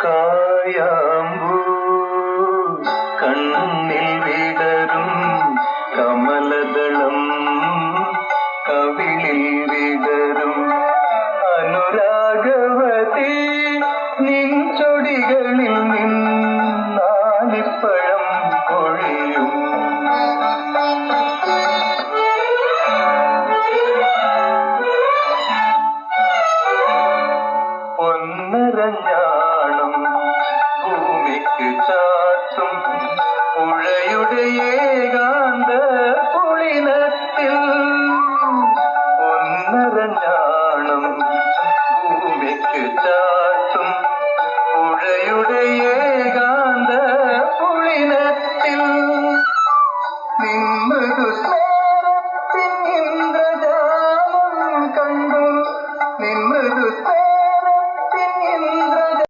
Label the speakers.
Speaker 1: കായാമ്പൂ കണ്ണിൽ വിടരും കമലദളം കവിളിൽ വിടരും അനുരാഗവതി നിൻ ചൊടികളിൽ നിന്നാലിപ്പഴം പൊഴിയും പൊന്നരഞ്ഞാണം ഭൂമിക്ക് ചാർത്തും പുഴയുടെ ഏകാ